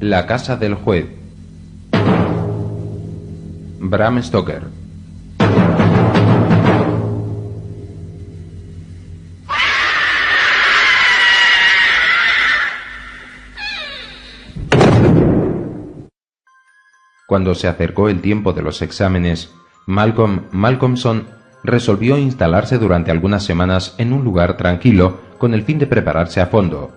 La casa del juez. Bram Stoker. Cuando se acercó el tiempo de los exámenes, Malcolmson resolvió instalarse durante algunas semanas en un lugar tranquilo con el fin de prepararse a fondo.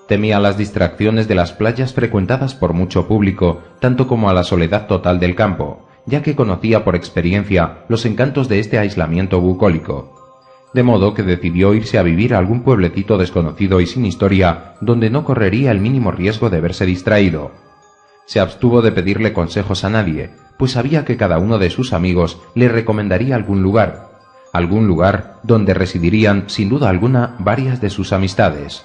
Temía las distracciones de las playas frecuentadas por mucho público, tanto como a la soledad total del campo, ya que conocía por experiencia los encantos de este aislamiento bucólico. De modo que decidió irse a vivir a algún pueblecito desconocido y sin historia, donde no correría el mínimo riesgo de verse distraído. Se abstuvo de pedirle consejos a nadie, pues sabía que cada uno de sus amigos le recomendaría algún lugar donde residirían sin duda alguna varias de sus amistades.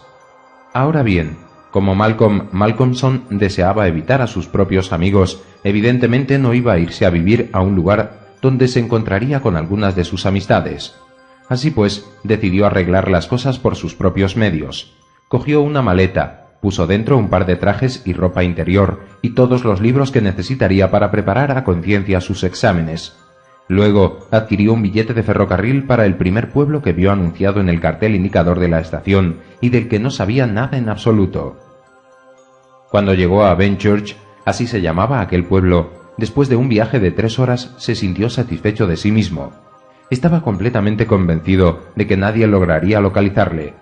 Ahora bien, como Malcolmson deseaba evitar a sus propios amigos, evidentemente no iba a irse a vivir a un lugar donde se encontraría con algunas de sus amistades. Así pues, decidió arreglar las cosas por sus propios medios. Cogió una maleta, puso dentro un par de trajes y ropa interior y todos los libros que necesitaría para preparar a conciencia sus exámenes. Luego adquirió un billete de ferrocarril para el primer pueblo que vio anunciado en el cartel indicador de la estación y del que no sabía nada en absoluto. Cuando llegó a Benchurch, así se llamaba aquel pueblo, después de un viaje de 3 horas se sintió satisfecho de sí mismo. Estaba completamente convencido de que nadie lograría localizarle.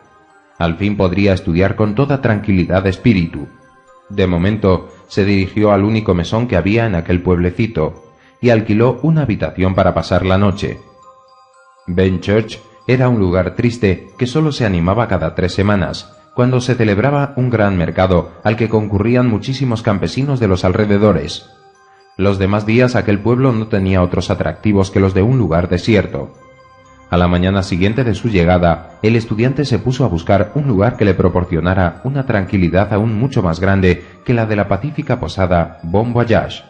Al fin podría estudiar con toda tranquilidad de espíritu. De momento, se dirigió al único mesón que había en aquel pueblecito y alquiló una habitación para pasar la noche. Benchurch era un lugar triste que solo se animaba cada 3 semanas, cuando se celebraba un gran mercado al que concurrían muchísimos campesinos de los alrededores. Los demás días aquel pueblo no tenía otros atractivos que los de un lugar desierto. A la mañana siguiente de su llegada, el estudiante se puso a buscar un lugar que le proporcionara una tranquilidad aún mucho más grande que la de la pacífica posada Bon Voyage,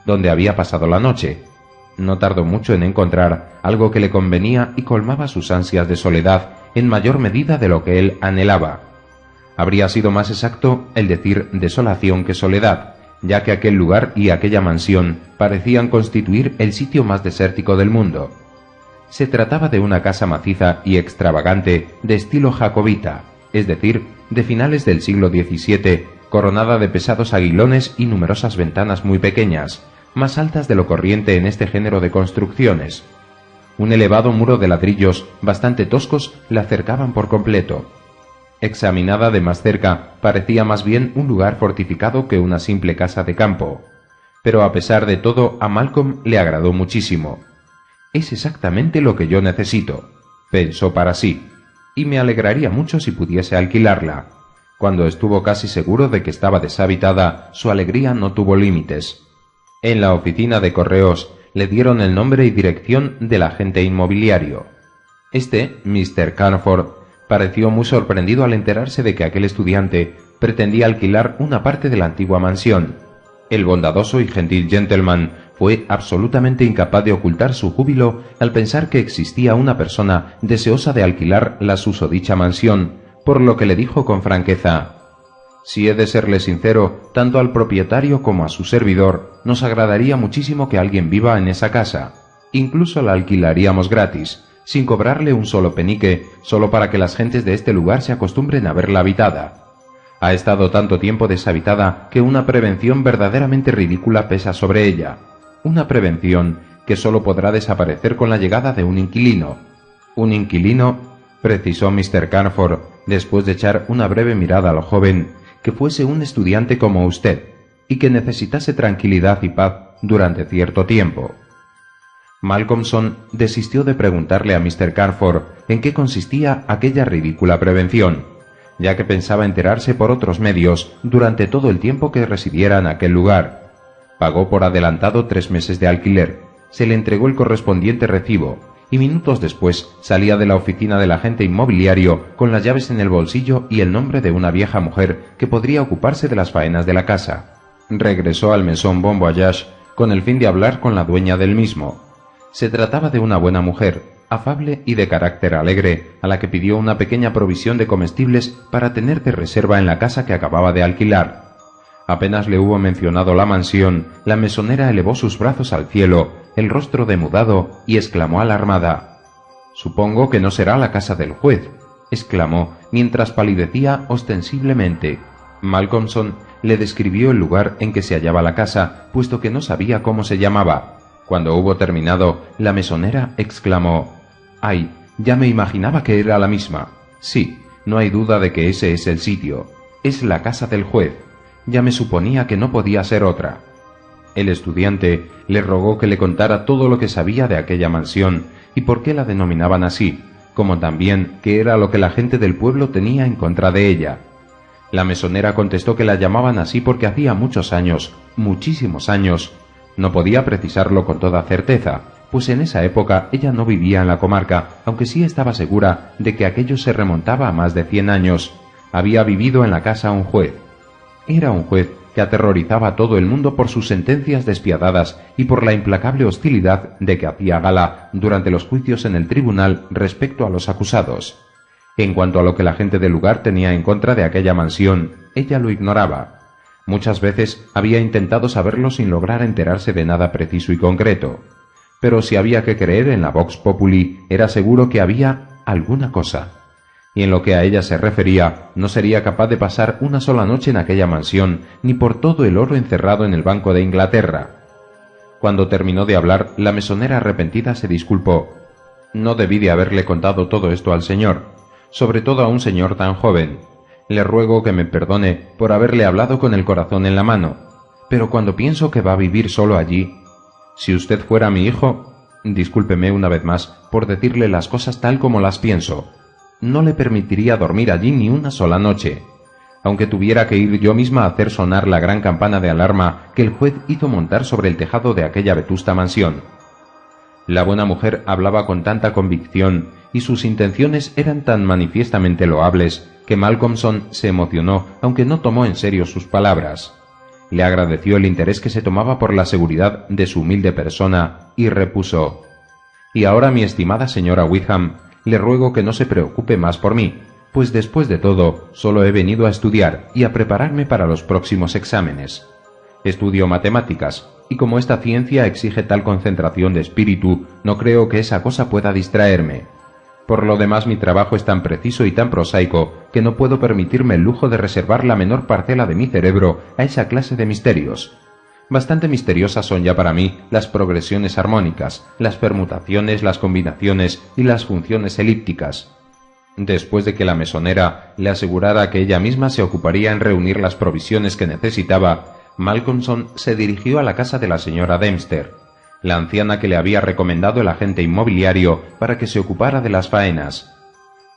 donde había pasado la noche. No tardó mucho en encontrar algo que le convenía y colmaba sus ansias de soledad en mayor medida de lo que él anhelaba. Habría sido más exacto el decir desolación que soledad, ya que aquel lugar y aquella mansión parecían constituir el sitio más desértico del mundo. Se trataba de una casa maciza y extravagante de estilo jacobita, es decir, de finales del siglo XVII, coronada de pesados aguilones y numerosas ventanas muy pequeñas, más altas de lo corriente en este género de construcciones. Un elevado muro de ladrillos bastante toscos la cercaban por completo. Examinada de más cerca, parecía más bien un lugar fortificado que una simple casa de campo. Pero a pesar de todo, a Malcolm le agradó muchísimo. «Es exactamente lo que yo necesito», pensó para sí, «y me alegraría mucho si pudiese alquilarla». Cuando estuvo casi seguro de que estaba deshabitada, su alegría no tuvo límites. En la oficina de correos le dieron el nombre y dirección del agente inmobiliario. Este, Mr. Carnforth, pareció muy sorprendido al enterarse de que aquel estudiante pretendía alquilar una parte de la antigua mansión. El bondadoso y gentil gentleman fue absolutamente incapaz de ocultar su júbilo al pensar que existía una persona deseosa de alquilar la susodicha mansión, por lo que le dijo con franqueza: «Si he de serle sincero, tanto al propietario como a su servidor, nos agradaría muchísimo que alguien viva en esa casa. Incluso la alquilaríamos gratis, sin cobrarle un solo penique, solo para que las gentes de este lugar se acostumbren a verla habitada. Ha estado tanto tiempo deshabitada que una prevención verdaderamente ridícula pesa sobre ella. Una prevención que solo podrá desaparecer con la llegada de un inquilino. Un inquilino, precisó Mr. Carnforth, después de echar una breve mirada al joven, que fuese un estudiante como usted, y que necesitase tranquilidad y paz durante cierto tiempo». Malcolmson desistió de preguntarle a Mr. Carnforth en qué consistía aquella ridícula prevención, ya que pensaba enterarse por otros medios durante todo el tiempo que residiera en aquel lugar. Pagó por adelantado 3 meses de alquiler, se le entregó el correspondiente recibo, y minutos después salía de la oficina del agente inmobiliario con las llaves en el bolsillo y el nombre de una vieja mujer que podría ocuparse de las faenas de la casa. Regresó al Maison Bon Voyage con el fin de hablar con la dueña del mismo. Se trataba de una buena mujer, afable y de carácter alegre, a la que pidió una pequeña provisión de comestibles para tener de reserva en la casa que acababa de alquilar. Apenas le hubo mencionado la mansión, la mesonera elevó sus brazos al cielo, el rostro demudado, y exclamó alarmada: «Supongo que no será la casa del juez», exclamó, mientras palidecía ostensiblemente. Malcolmson le describió el lugar en que se hallaba la casa, puesto que no sabía cómo se llamaba. Cuando hubo terminado, la mesonera exclamó: «¡Ay! Ya me imaginaba que era la misma. Sí, no hay duda de que ese es el sitio. Es la casa del juez. Ya me suponía que no podía ser otra». El estudiante le rogó que le contara todo lo que sabía de aquella mansión y por qué la denominaban así, como también qué era lo que la gente del pueblo tenía en contra de ella. La mesonera contestó que la llamaban así porque hacía muchos años, muchísimos años, no podía precisarlo con toda certeza, pues en esa época ella no vivía en la comarca, aunque sí estaba segura de que aquello se remontaba a más de 100 años. Había vivido en la casa un juez. Era un juez que aterrorizaba a todo el mundo por sus sentencias despiadadas y por la implacable hostilidad de que hacía gala durante los juicios en el tribunal respecto a los acusados. En cuanto a lo que la gente del lugar tenía en contra de aquella mansión, ella lo ignoraba. Muchas veces había intentado saberlo sin lograr enterarse de nada preciso y concreto. Pero si había que creer en la Vox Populi, era seguro que había alguna cosa. Y en lo que a ella se refería, no sería capaz de pasar una sola noche en aquella mansión, ni por todo el oro encerrado en el Banco de Inglaterra. Cuando terminó de hablar, la mesonera arrepentida se disculpó. «No debí de haberle contado todo esto al señor, sobre todo a un señor tan joven. Le ruego que me perdone por haberle hablado con el corazón en la mano, pero cuando pienso que va a vivir solo allí... Si usted fuera mi hijo, discúlpeme una vez más por decirle las cosas tal como las pienso, no le permitiría dormir allí ni una sola noche, aunque tuviera que ir yo misma a hacer sonar la gran campana de alarma que el juez hizo montar sobre el tejado de aquella vetusta mansión». La buena mujer hablaba con tanta convicción y sus intenciones eran tan manifiestamente loables que Malcolmson se emocionó, aunque no tomó en serio sus palabras. Le agradeció el interés que se tomaba por la seguridad de su humilde persona y repuso: «Y ahora, mi estimada señora Wickham, le ruego que no se preocupe más por mí, pues después de todo solo he venido a estudiar y a prepararme para los próximos exámenes. Estudio matemáticas, y como esta ciencia exige tal concentración de espíritu, no creo que esa cosa pueda distraerme. Por lo demás, mi trabajo es tan preciso y tan prosaico que no puedo permitirme el lujo de reservar la menor parcela de mi cerebro a esa clase de misterios. Bastante misteriosas son ya para mí las progresiones armónicas, las permutaciones, las combinaciones y las funciones elípticas». Después de que la mesonera le asegurara que ella misma se ocuparía en reunir las provisiones que necesitaba, Malcolmson se dirigió a la casa de la señora Dempster, la anciana que le había recomendado el agente inmobiliario para que se ocupara de las faenas.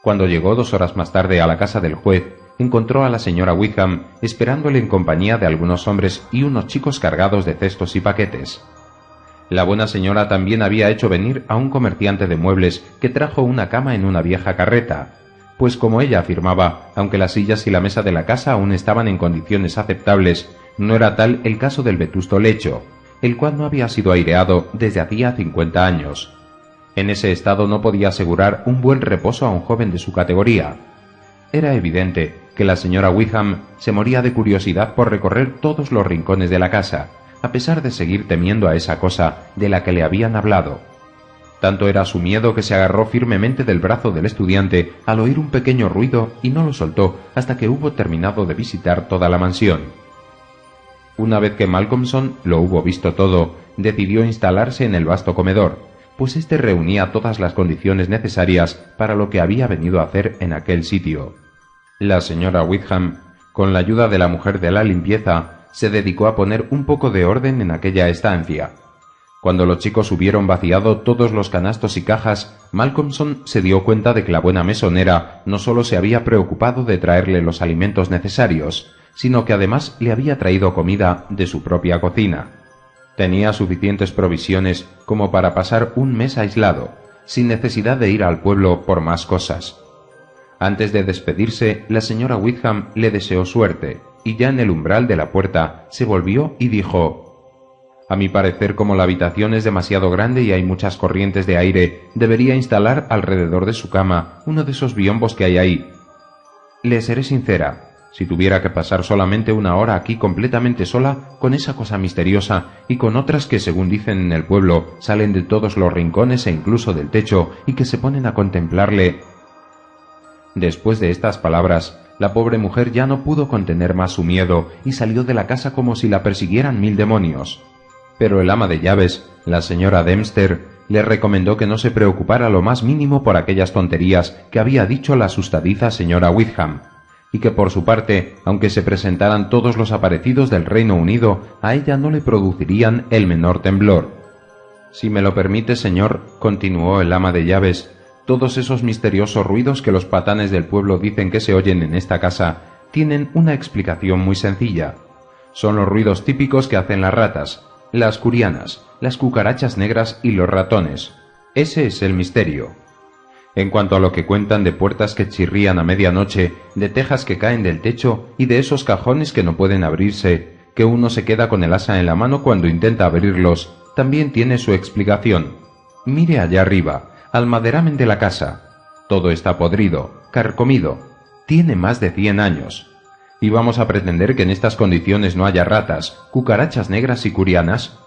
Cuando llegó 2 horas más tarde a la casa del juez, encontró a la señora Wickham esperándole en compañía de algunos hombres y unos chicos cargados de cestos y paquetes. La buena señora también había hecho venir a un comerciante de muebles que trajo una cama en una vieja carreta, pues como ella afirmaba, aunque las sillas y la mesa de la casa aún estaban en condiciones aceptables, no era tal el caso del vetusto lecho, el cual no había sido aireado desde hacía 50 años. En ese estado no podía asegurar un buen reposo a un joven de su categoría. Era evidente que la señora Wickham se moría de curiosidad por recorrer todos los rincones de la casa, a pesar de seguir temiendo a esa cosa de la que le habían hablado. Tanto era su miedo que se agarró firmemente del brazo del estudiante al oír un pequeño ruido y no lo soltó hasta que hubo terminado de visitar toda la mansión. Una vez que Malcolmson lo hubo visto todo, decidió instalarse en el vasto comedor, pues éste reunía todas las condiciones necesarias para lo que había venido a hacer en aquel sitio. La señora Wickham, con la ayuda de la mujer de la limpieza, se dedicó a poner un poco de orden en aquella estancia. Cuando los chicos hubieron vaciado todos los canastos y cajas, Malcolmson se dio cuenta de que la buena mesonera no solo se había preocupado de traerle los alimentos necesarios, sino que además le había traído comida de su propia cocina. Tenía suficientes provisiones como para pasar un mes aislado, sin necesidad de ir al pueblo por más cosas. Antes de despedirse, la señora Wickham le deseó suerte, y ya en el umbral de la puerta se volvió y dijo: «A mi parecer, como la habitación es demasiado grande y hay muchas corrientes de aire, debería instalar alrededor de su cama uno de esos biombos que hay ahí. Le seré sincera, Si tuviera que pasar solamente una hora aquí completamente sola, con esa cosa misteriosa y con otras que, según dicen en el pueblo, salen de todos los rincones e incluso del techo y que se ponen a contemplarle. Después de estas palabras, la pobre mujer ya no pudo contener más su miedo y salió de la casa como si la persiguieran 1000 demonios. Pero el ama de llaves, la señora Dempster, le recomendó que no se preocupara lo más mínimo por aquellas tonterías que había dicho la asustadiza señora Wickham, y que por su parte, aunque se presentaran todos los aparecidos del Reino Unido, a ella no le producirían el menor temblor. «Si me lo permite, señor», continuó el ama de llaves, «todos esos misteriosos ruidos que los patanes del pueblo dicen que se oyen en esta casa tienen una explicación muy sencilla. Son los ruidos típicos que hacen las ratas, las curianas, las cucarachas negras y los ratones. Ese es el misterio. En cuanto a lo que cuentan de puertas que chirrían a medianoche, de tejas que caen del techo y de esos cajones que no pueden abrirse, que uno se queda con el asa en la mano cuando intenta abrirlos, también tiene su explicación. Mire allá arriba, al maderamen de la casa. Todo está podrido, carcomido. Tiene más de 100 años. ¿Y vamos a pretender que en estas condiciones no haya ratas, cucarachas negras y curianas?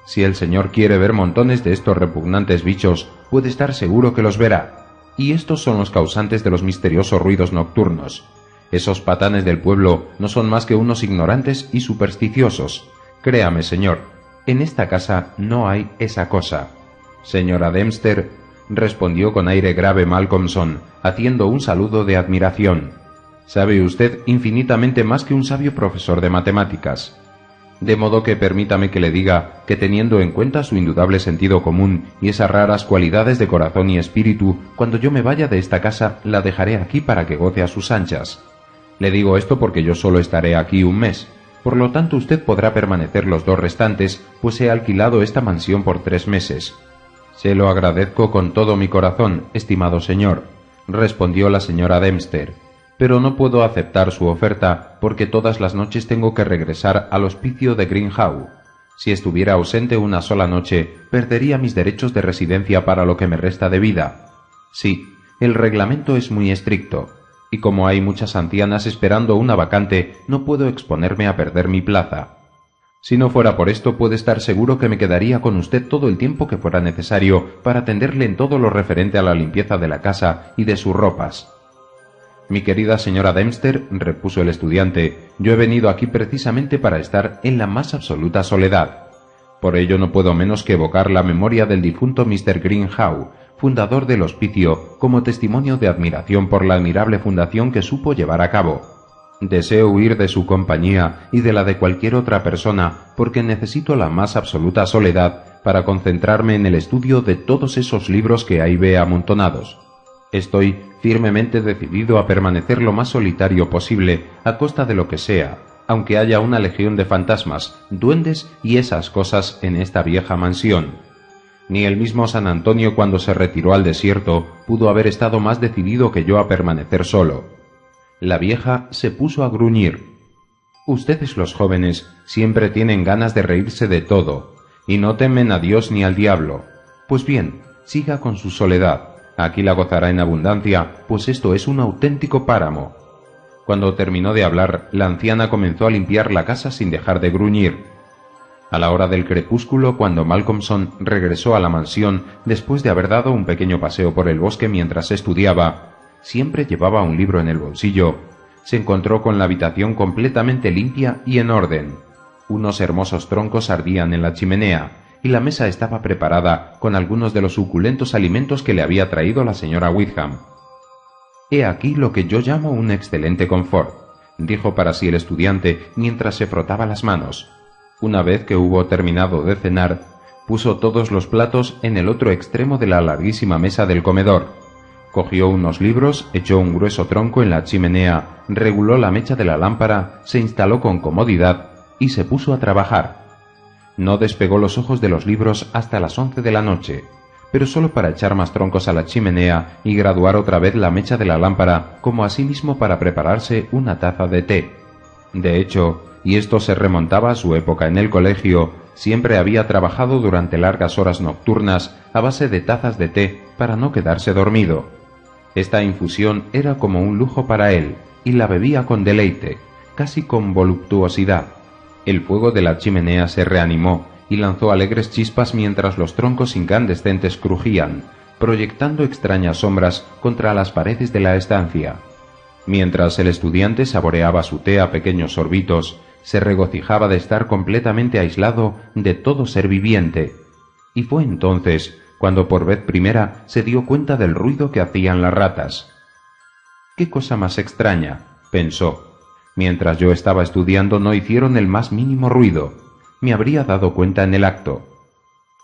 Si el señor quiere ver montones de estos repugnantes bichos, puede estar seguro que los verá. Y estos son los causantes de los misteriosos ruidos nocturnos. Esos patanes del pueblo no son más que unos ignorantes y supersticiosos. Créame, señor, en esta casa no hay esa cosa». «Señora Dempster», respondió con aire grave Malcolmson, haciendo un saludo de admiración, «sabe usted infinitamente más que un sabio profesor de matemáticas. De modo que permítame que le diga que, teniendo en cuenta su indudable sentido común y esas raras cualidades de corazón y espíritu, cuando yo me vaya de esta casa la dejaré aquí para que goce a sus anchas. Le digo esto porque yo solo estaré aquí un mes. Por lo tanto usted podrá permanecer los 2 restantes, pues he alquilado esta mansión por 3 meses. Se lo agradezco con todo mi corazón, estimado señor», respondió la señora Dempster, «pero no puedo aceptar su oferta porque todas las noches tengo que regresar al hospicio de Greenhow. Si estuviera ausente una sola noche, perdería mis derechos de residencia para lo que me resta de vida. Sí, el reglamento es muy estricto, y como hay muchas ancianas esperando una vacante, no puedo exponerme a perder mi plaza. Si no fuera por esto, puede estar seguro que me quedaría con usted todo el tiempo que fuera necesario para atenderle en todo lo referente a la limpieza de la casa y de sus ropas». «Mi querida señora Dempster», repuso el estudiante, «yo he venido aquí precisamente para estar en la más absoluta soledad. Por ello no puedo menos que evocar la memoria del difunto Mr. Greenhow, fundador del hospicio, como testimonio de admiración por la admirable fundación que supo llevar a cabo. Deseo huir de su compañía y de la de cualquier otra persona, porque necesito la más absoluta soledad para concentrarme en el estudio de todos esos libros que ahí ve amontonados. Estoy firmemente decidido a permanecer lo más solitario posible, a costa de lo que sea, aunque haya una legión de fantasmas, duendes y esas cosas en esta vieja mansión. Ni el mismo San Antonio, cuando se retiró al desierto, pudo haber estado más decidido que yo a permanecer solo». La vieja se puso a gruñir. «Ustedes los jóvenes siempre tienen ganas de reírse de todo, y no temen a Dios ni al diablo. Pues bien, siga con su soledad. Aquí la gozará en abundancia, pues esto es un auténtico páramo». Cuando terminó de hablar, la anciana comenzó a limpiar la casa sin dejar de gruñir. A la hora del crepúsculo, cuando Malcolmson regresó a la mansión después de haber dado un pequeño paseo por el bosque mientras estudiaba, siempre llevaba un libro en el bolsillo, se encontró con la habitación completamente limpia y en orden. Unos hermosos troncos ardían en la chimenea, y la mesa estaba preparada con algunos de los suculentos alimentos que le había traído la señora Wickham. «He aquí lo que yo llamo un excelente confort», dijo para sí el estudiante mientras se frotaba las manos. Una vez que hubo terminado de cenar, puso todos los platos en el otro extremo de la larguísima mesa del comedor, cogió unos libros, echó un grueso tronco en la chimenea, reguló la mecha de la lámpara, se instaló con comodidad y se puso a trabajar. No despegó los ojos de los libros hasta las 11 de la noche, pero solo para echar más troncos a la chimenea y graduar otra vez la mecha de la lámpara, como asimismo para prepararse una taza de té. De hecho, y esto se remontaba a su época en el colegio, siempre había trabajado durante largas horas nocturnas a base de tazas de té para no quedarse dormido. Esta infusión era como un lujo para él, y la bebía con deleite, casi con voluptuosidad. El fuego de la chimenea se reanimó y lanzó alegres chispas mientras los troncos incandescentes crujían, proyectando extrañas sombras contra las paredes de la estancia. Mientras el estudiante saboreaba su té a pequeños sorbitos, se regocijaba de estar completamente aislado de todo ser viviente, y fue entonces cuando por vez primera se dio cuenta del ruido que hacían las ratas. «¿Qué cosa más extraña?», pensó. «Mientras yo estaba estudiando no hicieron el más mínimo ruido. Me habría dado cuenta en el acto».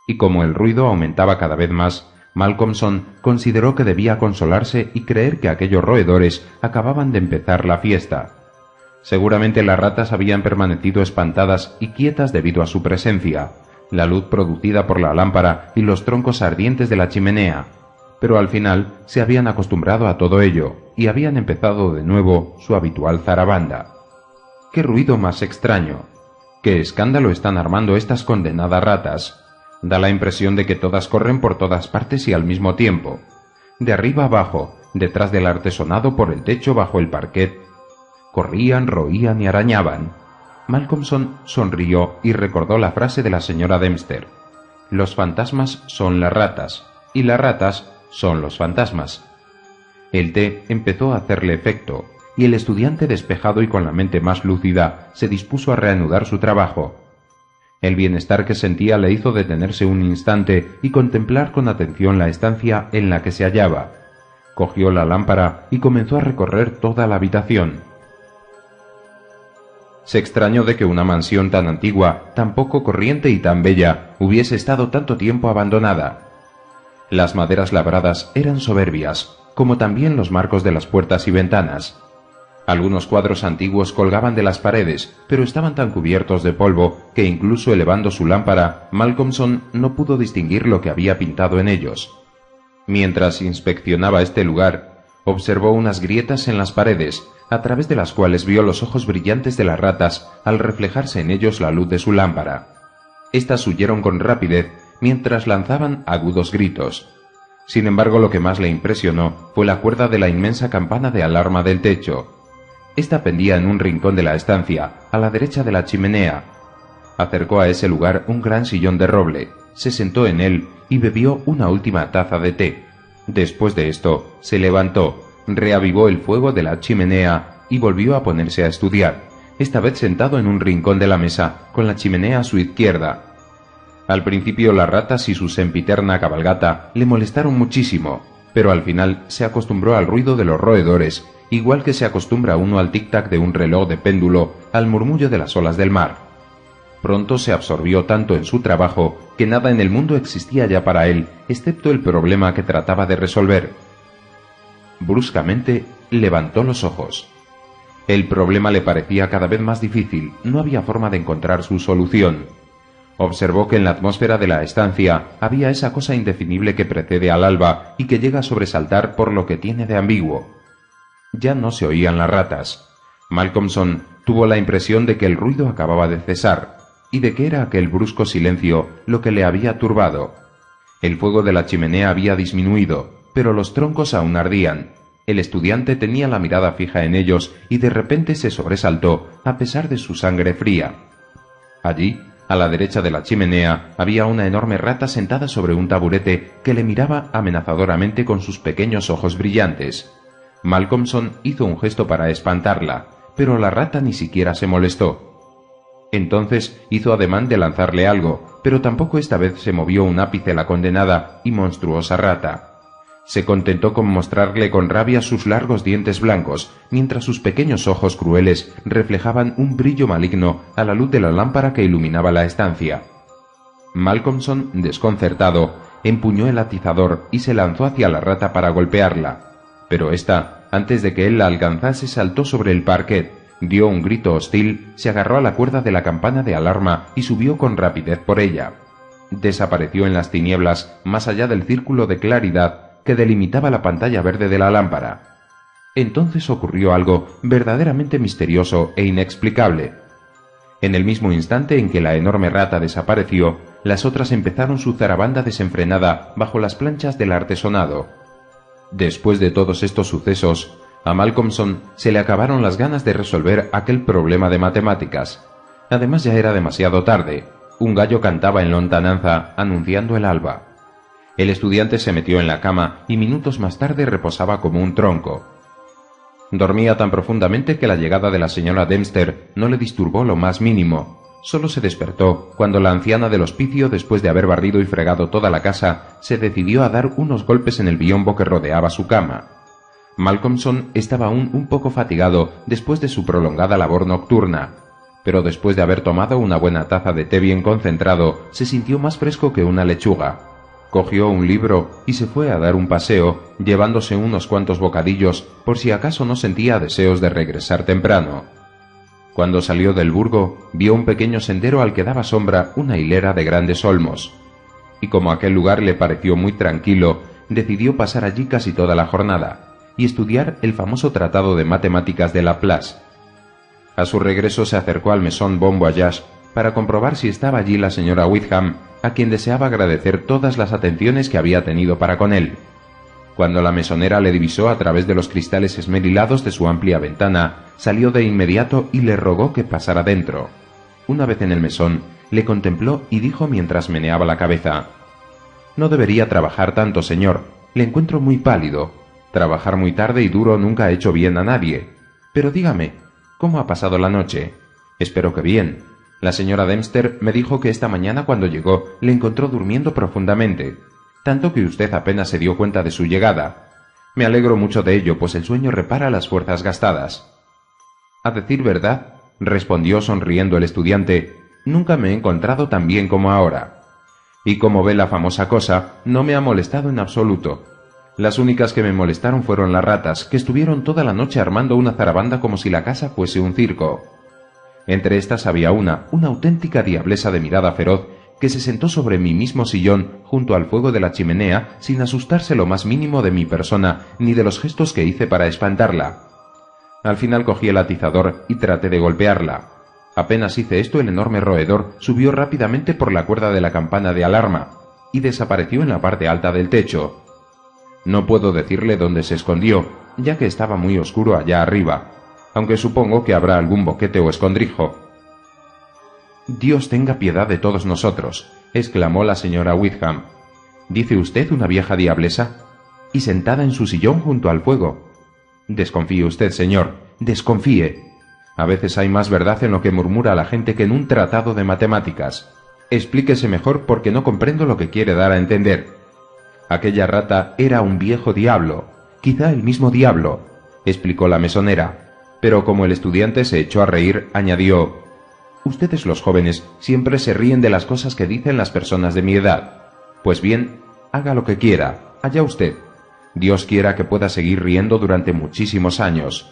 Y como el ruido aumentaba cada vez más, Malcolmson consideró que debía consolarse y creer que aquellos roedores acababan de empezar la fiesta. Seguramente las ratas habían permanecido espantadas y quietas debido a su presencia, la luz producida por la lámpara y los troncos ardientes de la chimenea, pero al final se habían acostumbrado a todo ello y habían empezado de nuevo su habitual zarabanda. «¡Qué ruido más extraño! ¡Qué escándalo están armando estas condenadas ratas! Da la impresión de que todas corren por todas partes y al mismo tiempo, de arriba abajo, detrás del artesonado, por el techo, bajo el parquet. Corrían, roían y arañaban». Malcolmson sonrió y recordó la frase de la señora Dempster: «Los fantasmas son las ratas, y las ratas son los fantasmas». El té empezó a hacerle efecto, y el estudiante, despejado y con la mente más lúcida, se dispuso a reanudar su trabajo. El bienestar que sentía le hizo detenerse un instante y contemplar con atención la estancia en la que se hallaba. Cogió la lámpara y comenzó a recorrer toda la habitación. Se extrañó de que una mansión tan antigua, tan poco corriente y tan bella hubiese estado tanto tiempo abandonada. Las maderas labradas eran soberbias, como también los marcos de las puertas y ventanas. Algunos cuadros antiguos colgaban de las paredes, pero estaban tan cubiertos de polvo que incluso elevando su lámpara, Malcolmson no pudo distinguir lo que había pintado en ellos. Mientras inspeccionaba este lugar, observó unas grietas en las paredes, a través de las cuales vio los ojos brillantes de las ratas al reflejarse en ellos la luz de su lámpara. Estas huyeron con rapidez mientras lanzaban agudos gritos. Sin embargo, lo que más le impresionó fue la cuerda de la inmensa campana de alarma del techo. Esta pendía en un rincón de la estancia, a la derecha de la chimenea. Acercó a ese lugar un gran sillón de roble, se sentó en él y bebió una última taza de té. Después de esto, se levantó, reavivó el fuego de la chimenea y volvió a ponerse a estudiar, esta vez sentado en un rincón de la mesa, con la chimenea a su izquierda. Al principio las ratas y su sempiterna cabalgata le molestaron muchísimo, pero al final se acostumbró al ruido de los roedores, igual que se acostumbra uno al tic-tac de un reloj de péndulo, al murmullo de las olas del mar. Pronto se absorbió tanto en su trabajo que nada en el mundo existía ya para él, excepto el problema que trataba de resolver. Bruscamente levantó los ojos. El problema le parecía cada vez más difícil, no había forma de encontrar su solución. Observó que en la atmósfera de la estancia había esa cosa indefinible que precede al alba y que llega a sobresaltar por lo que tiene de ambiguo. Ya no se oían las ratas. Malcolmson tuvo la impresión de que el ruido acababa de cesar, y de que era aquel brusco silencio lo que le había turbado. El fuego de la chimenea había disminuido, pero los troncos aún ardían. El estudiante tenía la mirada fija en ellos y de repente se sobresaltó a pesar de su sangre fría. Allí, a la derecha de la chimenea, había una enorme rata sentada sobre un taburete que le miraba amenazadoramente con sus pequeños ojos brillantes. Malcolmson hizo un gesto para espantarla, pero la rata ni siquiera se molestó. Entonces hizo ademán de lanzarle algo, pero tampoco esta vez se movió un ápice la condenada y monstruosa rata. Se contentó con mostrarle con rabia sus largos dientes blancos, mientras sus pequeños ojos crueles reflejaban un brillo maligno a la luz de la lámpara que iluminaba la estancia. Malcolmson, desconcertado, empuñó el atizador y se lanzó hacia la rata para golpearla, pero ésta, antes de que él la alcanzase, saltó sobre el parquet, dio un grito hostil, se agarró a la cuerda de la campana de alarma y subió con rapidez por ella. Desapareció en las tinieblas, más allá del círculo de claridad que delimitaba la pantalla verde de la lámpara. Entonces ocurrió algo verdaderamente misterioso e inexplicable. En el mismo instante en que la enorme rata desapareció, las otras empezaron su zarabanda desenfrenada bajo las planchas del artesonado. Después de todos estos sucesos, A Malcolmson se le acabaron las ganas de resolver aquel problema de matemáticas. Además ya era demasiado tarde. Un gallo cantaba en lontananza, anunciando el alba. El estudiante se metió en la cama y minutos más tarde reposaba como un tronco. Dormía tan profundamente que la llegada de la señora Dempster no le disturbó lo más mínimo. Solo se despertó cuando la anciana del hospicio, después de haber barrido y fregado toda la casa, se decidió a dar unos golpes en el biombo que rodeaba su cama. Malcolmson estaba aún un poco fatigado después de su prolongada labor nocturna, pero después de haber tomado una buena taza de té bien concentrado, se sintió más fresco que una lechuga. Cogió un libro y se fue a dar un paseo, llevándose unos cuantos bocadillos por si acaso no sentía deseos de regresar temprano. Cuando salió del burgo, vio un pequeño sendero al que daba sombra una hilera de grandes olmos, y como aquel lugar le pareció muy tranquilo, decidió pasar allí casi toda la jornada y estudiar el famoso tratado de matemáticas de Laplace. A su regreso se acercó al Maison Bon Voyage para comprobar si estaba allí la señora Wickham, a quien deseaba agradecer todas las atenciones que había tenido para con él. Cuando la mesonera le divisó a través de los cristales esmerilados de su amplia ventana, salió de inmediato y le rogó que pasara dentro. Una vez en el mesón, le contempló y dijo mientras meneaba la cabeza: «No debería trabajar tanto, señor. Le encuentro muy pálido. Trabajar muy tarde y duro nunca ha hecho bien a nadie. Pero dígame, ¿cómo ha pasado la noche? Espero que bien. La señora Dempster me dijo que esta mañana cuando llegó le encontró durmiendo profundamente, tanto que usted apenas se dio cuenta de su llegada. Me alegro mucho de ello, pues el sueño repara las fuerzas gastadas». «A decir verdad», respondió sonriendo el estudiante, «nunca me he encontrado tan bien como ahora. Y como ve la famosa cosa, no me ha molestado en absoluto. Las únicas que me molestaron fueron las ratas, que estuvieron toda la noche armando una zarabanda como si la casa fuese un circo. Entre estas había una auténtica diablesa de mirada feroz, que se sentó sobre mi mismo sillón junto al fuego de la chimenea sin asustarse lo más mínimo de mi persona ni de los gestos que hice para espantarla. Al final cogí el atizador y traté de golpearla. Apenas hice esto, el enorme roedor subió rápidamente por la cuerda de la campana de alarma y desapareció en la parte alta del techo. No puedo decirle dónde se escondió, ya que estaba muy oscuro allá arriba, aunque supongo que habrá algún boquete o escondrijo. «Dios tenga piedad de todos nosotros», exclamó la señora Wickham. «¿Dice usted una vieja diablesa? Y sentada en su sillón junto al fuego. Desconfíe usted, señor, desconfíe. A veces hay más verdad en lo que murmura la gente que en un tratado de matemáticas. Explíquese mejor porque no comprendo lo que quiere dar a entender». «Aquella rata era un viejo diablo, quizá el mismo diablo», explicó la mesonera, pero como el estudiante se echó a reír, añadió: «Ustedes los jóvenes siempre se ríen de las cosas que dicen las personas de mi edad. Pues bien, haga lo que quiera, allá usted. Dios quiera que pueda seguir riendo durante muchísimos años».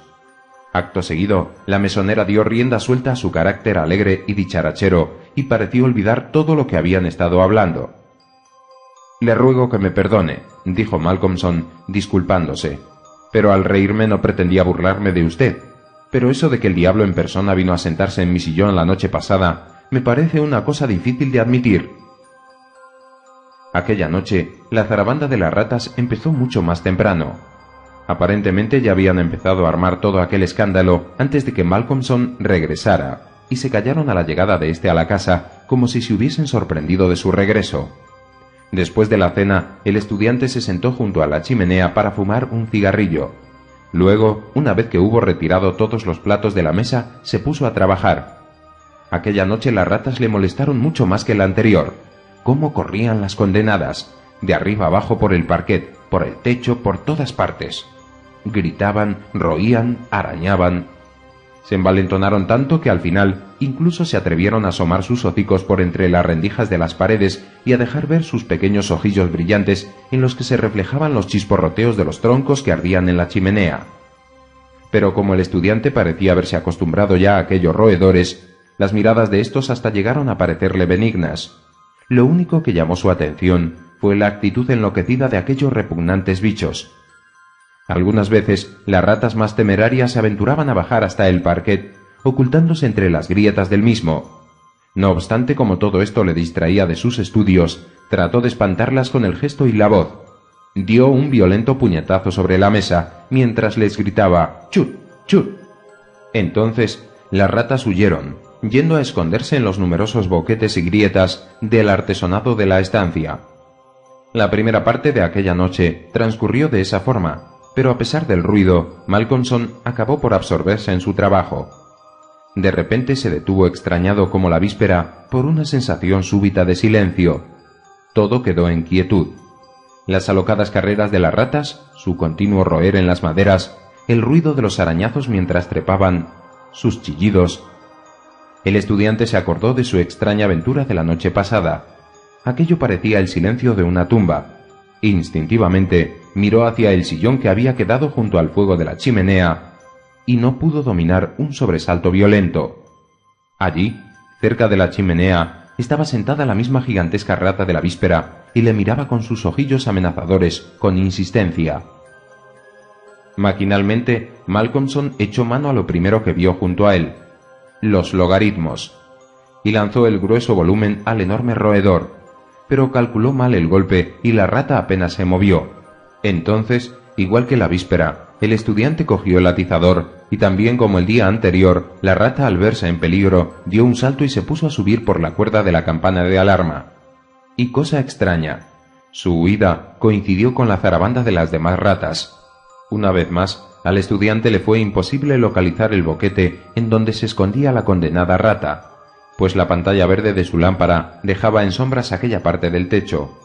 Acto seguido, la mesonera dio rienda suelta a su carácter alegre y dicharachero y pareció olvidar todo lo que habían estado hablando. «Le ruego que me perdone», dijo Malcolmson, disculpándose, «pero al reírme no pretendía burlarme de usted. Pero eso de que el diablo en persona vino a sentarse en mi sillón la noche pasada me parece una cosa difícil de admitir». Aquella noche, la zarabanda de las ratas empezó mucho más temprano. Aparentemente ya habían empezado a armar todo aquel escándalo antes de que Malcolmson regresara, y se callaron a la llegada de éste a la casa como si se hubiesen sorprendido de su regreso. Después de la cena, el estudiante se sentó junto a la chimenea para fumar un cigarrillo. Luego, una vez que hubo retirado todos los platos de la mesa, se puso a trabajar. Aquella noche las ratas le molestaron mucho más que la anterior. Cómo corrían las condenadas, de arriba abajo por el parquet, por el techo, por todas partes. Gritaban, roían, arañaban. Se envalentonaron tanto que al final incluso se atrevieron a asomar sus hocicos por entre las rendijas de las paredes y a dejar ver sus pequeños ojillos brillantes en los que se reflejaban los chisporroteos de los troncos que ardían en la chimenea. Pero como el estudiante parecía haberse acostumbrado ya a aquellos roedores, las miradas de estos hasta llegaron a parecerle benignas. Lo único que llamó su atención fue la actitud enloquecida de aquellos repugnantes bichos. Algunas veces las ratas más temerarias se aventuraban a bajar hasta el parquet, ocultándose entre las grietas del mismo. No obstante, como todo esto le distraía de sus estudios, trató de espantarlas con el gesto y la voz. Dio un violento puñetazo sobre la mesa mientras les gritaba «¡Chut! ¡Chut!». Entonces las ratas huyeron, yendo a esconderse en los numerosos boquetes y grietas del artesonado de la estancia. La primera parte de aquella noche transcurrió de esa forma, pero a pesar del ruido, Malcolmson acabó por absorberse en su trabajo. De repente se detuvo extrañado como la víspera por una sensación súbita de silencio. Todo quedó en quietud. Las alocadas carreras de las ratas, su continuo roer en las maderas, el ruido de los arañazos mientras trepaban, sus chillidos. El estudiante se acordó de su extraña aventura de la noche pasada. Aquello parecía el silencio de una tumba. Instintivamente miró hacia el sillón que había quedado junto al fuego de la chimenea y no pudo dominar un sobresalto violento. Allí, cerca de la chimenea, estaba sentada la misma gigantesca rata de la víspera y le miraba con sus ojillos amenazadores con insistencia. Maquinalmente, Malcolmson echó mano a lo primero que vio junto a él, los logaritmos, y lanzó el grueso volumen al enorme roedor, pero calculó mal el golpe y la rata apenas se movió. Entonces, igual que la víspera, el estudiante cogió el atizador y también como el día anterior, la rata al verse en peligro dio un salto y se puso a subir por la cuerda de la campana de alarma. Y cosa extraña, su huida coincidió con la zarabanda de las demás ratas. Una vez más, al estudiante le fue imposible localizar el boquete en donde se escondía la condenada rata, pues la pantalla verde de su lámpara dejaba en sombras aquella parte del techo.